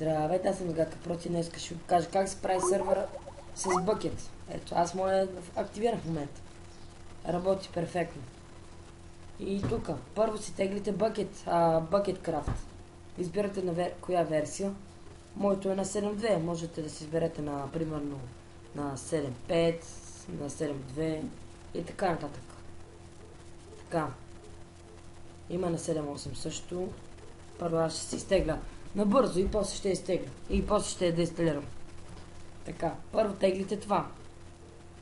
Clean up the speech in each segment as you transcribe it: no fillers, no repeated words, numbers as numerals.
Здравейте, аз съм Гатка Проти, днес ще ви покажа как се прави сървъра с Bukkit. Ето, аз моя активирах в момента. Работи перфектно. И тук, първо си теглите Bukkitcraft. Избирате на коя версия. Моето е на 7.2, можете да си изберете на, примерно, на 7.5, на 7.2 и така нататък. Така. Има на 7.8 също. Първо аз ще си изтегля набързо и после ще изтегля. И после ще я деинсталирам. Така, първо теглите това.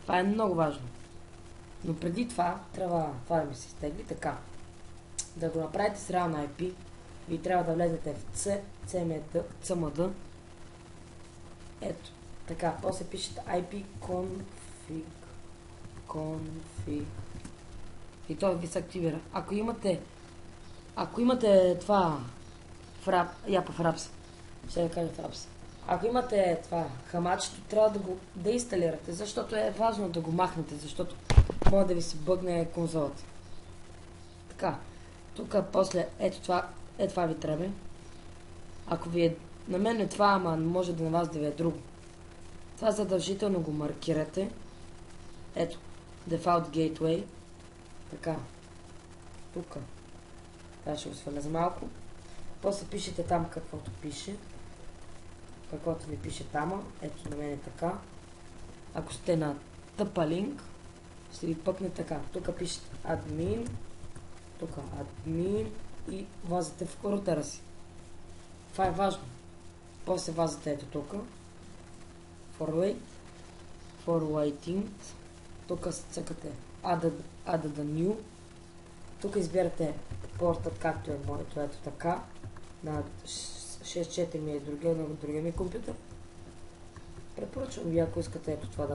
Това е много важно. Но преди това, трябва това да ми се изтегли. Така. Да го направите с реална IP, ви трябва да влезете в CMD. Ето. Така, после пишете IP config. И то ви се активира. Ако имате това Fraps, ще да кажа Fraps. Ако имате това хамачето, трябва да го деинсталирате, защото е важно да го махнете, защото може да ви се бъгне конзолата. Така, тук после това ви трябва. Ако ви е, на мен е това, ама може да на вас да ви е друго. Това задължително го маркирате. Ето, Default Gateway. Така, тук. Това ще го сваля за малко. После пишете там каквото пише. Каквото ви пише там. Ето на мен е така. Ако сте на тъпа линк, ще ви пъкне така. Тук пишете admin. Тук admin и влазате в рутера си. Това е важно. После влазате ето тук. Forwarding. Тук цъкате add the new. Тук избирате портът, както е моето, ето така. На 6.4 ми е другия ми компютър. Препоръчвам ви, ако искате ето това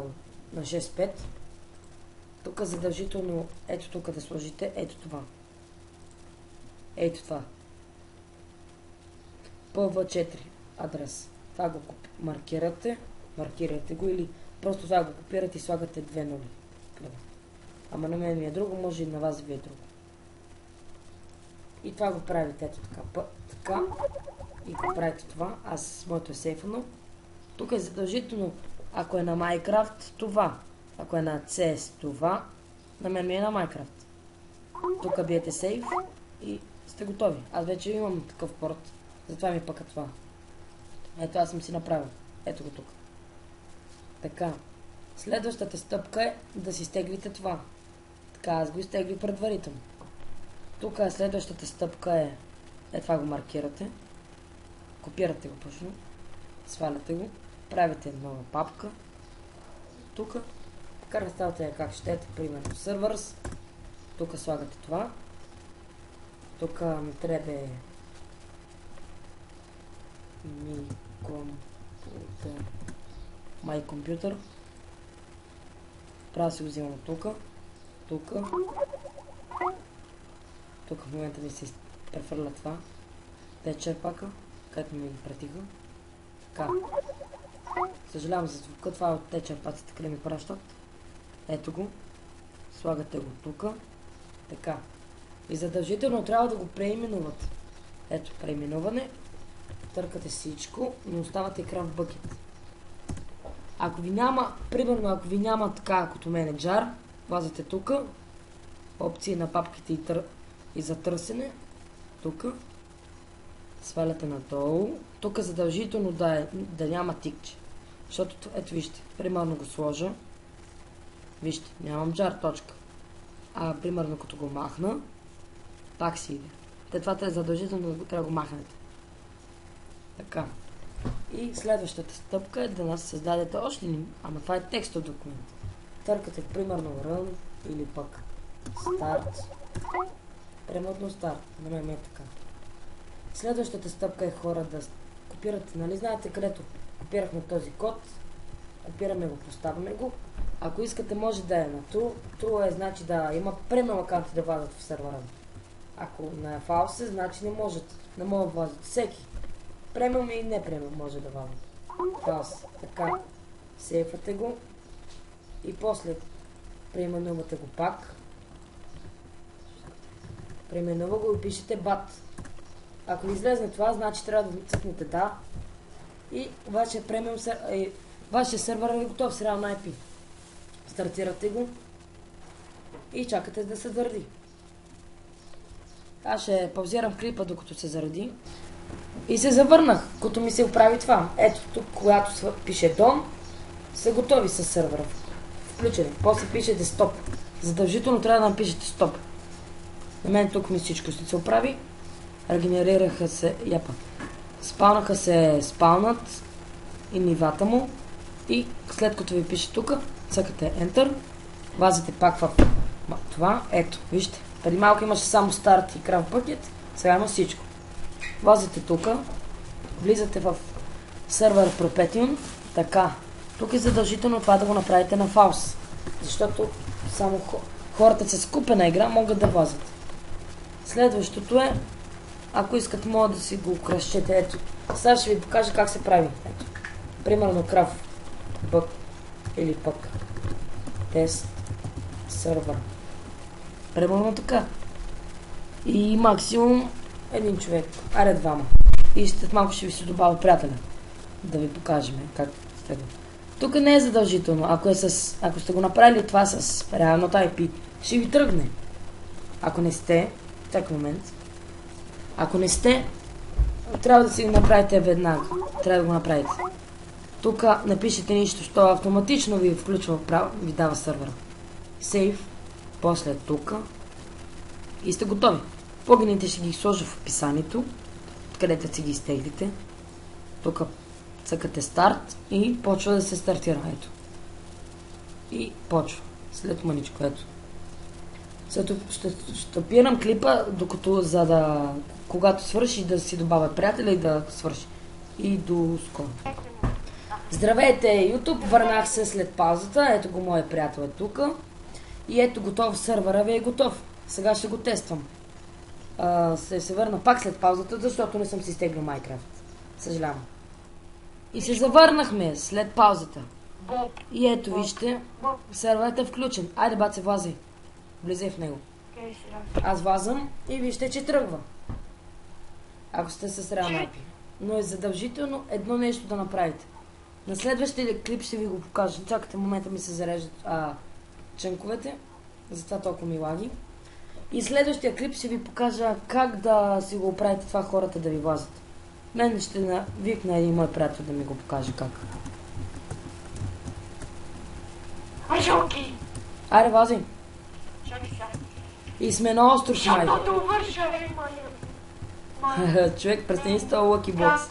на 6.5. Тук задължително ето тук да сложите ето това. Ето това. PV4 адрес. Това го маркирате го или просто това го копирате и слагате 2 нули. Ама на мен ми е друго, може и на вас да ви е друго. И това го правите ето така. И го правите това. Аз моето е сейфано. Тук е задължително, ако е на Minecraft, това. Ако е на CS, това. На мен ми е на Minecraft. Тук биете сейф и сте готови. Аз вече имам такъв порт. Затова ми пъка това. Ето аз съм си направил. Ето го тук. Така. Следващата стъпка е да си стеглите това. Така, аз го изтегли предварително. Тук следващата стъпка е това го маркирате. Копирате го точно. Сваляте го. Правите нова папка. Тук. Така разставате как щете. Примерно servers. Тук слагате това. Тук ми трябва My computer. Трябва да си го взимам тук. Тук в момента ми се префърля това. Тече пака, където ми ги пратиха. Така. Съжалявам за звука, това е от тече паците, къде ми пращат. Ето го. Слагате го тук. Така. И задължително трябва да го преименувате. Ето, преименуване. Търкате всичко, но оставате екран в Bukkit. Ако ви няма, примерно ако ви няма така, като менеджер, влазате тук. Опции на папките и за търсене. Тук. Сваляте надолу. Тук задължително да няма тикче. Защото, ето вижте, примерно го сложа. Вижте, нямам jar точка. Примерно като го махна, пак си иде. Това е задължително да трябва да го махнете. Така. И следващата стъпка е да създадете още един, ама това е текстов документ. Търкате примерно run или пък start. Примерно start. На мен е така. Следващата стъпка е хора да копирате, нали знаете където копирахме този код, копираме го, поставяме го. Ако искате може да е на true. True е значи да има премиум акаунти да влязат в сервера. Ако на false значи не можете. Не могат да влязат всеки. Премиум и не премиум може да влязат. False. Така. Сейфате го. И после преименувате го пак. Преименува го и пишете BAT. Ако ви излезне това, значи трябва да цъкнете да. и вашия сървър е готов с реално IP. Стартирате го и чакате да се заради. Аз ще паузирам клипа, докато се заради. И се завърнах, като ми се оправи това. Ето тук, когато пише Done, са готови с сървъра. Включени. После пишете стоп. Задължително трябва да напишете стоп. На мен тук ми всичко ще се оправи. Регенерираха се... Спалнаха се спалнат и нивата му. И след като ви пише тук, цъкате Enter. Вазите пак в това. Ето, вижте. Преди малко имаше само старт и крав пакет. Сега има всичко. Вазите тук. Влизате в сервер Propetium. Така. Тук е задължително това да го направите на фаус. Защото само хората с купена игра могат да влязат. Следващото е, ако искате, могат да си го кръщете. Ето. Сега ще ви покажа как се прави. Ето. Примерно крав бък или пък тест сервер. Примерно така. И максимум един човек. Аре двама. И след малко ще ви се добавя приятеля. Да ви покажем как сте го. Тук не е задължително. Ако сте го направили това с реалното IP, ще ви тръгне. Ако не сте, чакай момент. Ако не сте, трябва да си го направите веднага. Трябва да го направите. Тук напишете нищо, що автоматично ви включва ви дава сървъра. Save. После тук. И сте готови. Плагините ще ги сложа в описанието, където си ги изтеглите. Тук цъкате старт и почва да се стартира. Ето. И почва. След маничко. Ето. Ще стопирам клипа, когато свърши, да си добавя приятеля и да свърши. И до скоро. Здравейте, YouTube! Върнах се след паузата. Ето го моят приятел е тук. И ето готов, сървъра ви е готов. Сега ще го тествам. Се върна пак след паузата, защото не съм си изтеглил Minecraft. Съжалявам. И се завърнахме след паузата. И ето вижте, серверът е включен. Айде бат се влази. Влизай в него. Аз влазам и вижте, че тръгва. Ако сте с реална IP. Но е задължително едно нещо да направите. На следващия клип ще ви го покажа. Чакайте, момента ми се зареждат чънковете. Затова толкова ми лаги. И следващия клип ще ви покажа как да си го оправите това хората да ви влазат. Мен ще викна един мой приятел да ми го покаже как. Аре, влази. И сме на остров, май. Човек, престани с това Lucky Box.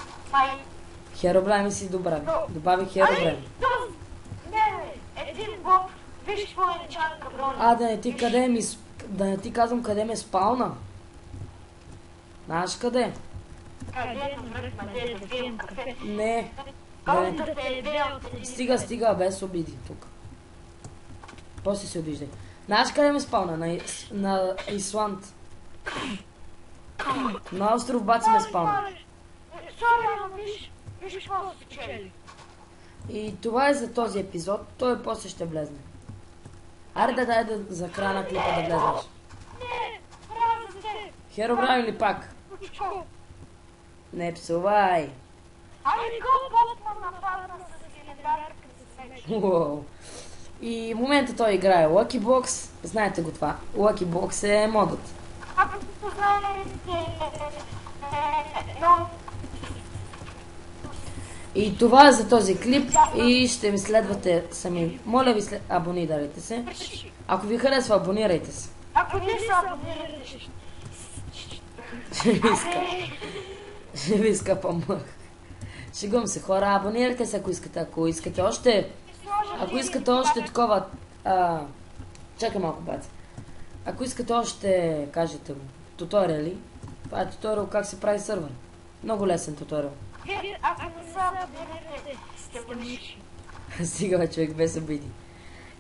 Херобрайм си добра. Добавих Херобрайм. Виж какво е чакка, да не ти казвам къде ме спална. Знаеш къде? Къде да пием кафе? Не. Стига, без обиди тук. После се обиждай. Знаеш къде ме спална? На Исланд. На остров Баци ме спална. Виж какво се чели. И това е за този епизод. Той после ще влезне. Аре дай да за края на клипа да влезнеш. Не, правда сте. Херобрайм или пак? Не псувай. Ами какво Ботман нападна с генератор като се Уоу. И в момента той играе Lucky Box. Знаете го това. Lucky Box е модът. Ако се познаете, но... И това е за този клип и ще ми следвате сами. Моля ви, абонирайте се. Ако ви харесва, абонирайте се. Ако не се абонирате, ще ви скъпам. Шегувам се, хора, абонирайте се, ако искате. Ако искате още такова... Чакай малко, бати. Ако искате още, кажете го, туториали. Това е туториал как се прави сървър. Много лесен туториал. ако не се абонирате, сте мъжи. Стига, човек, без обиди.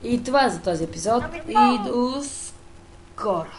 И това е за този епизод. И до скоро.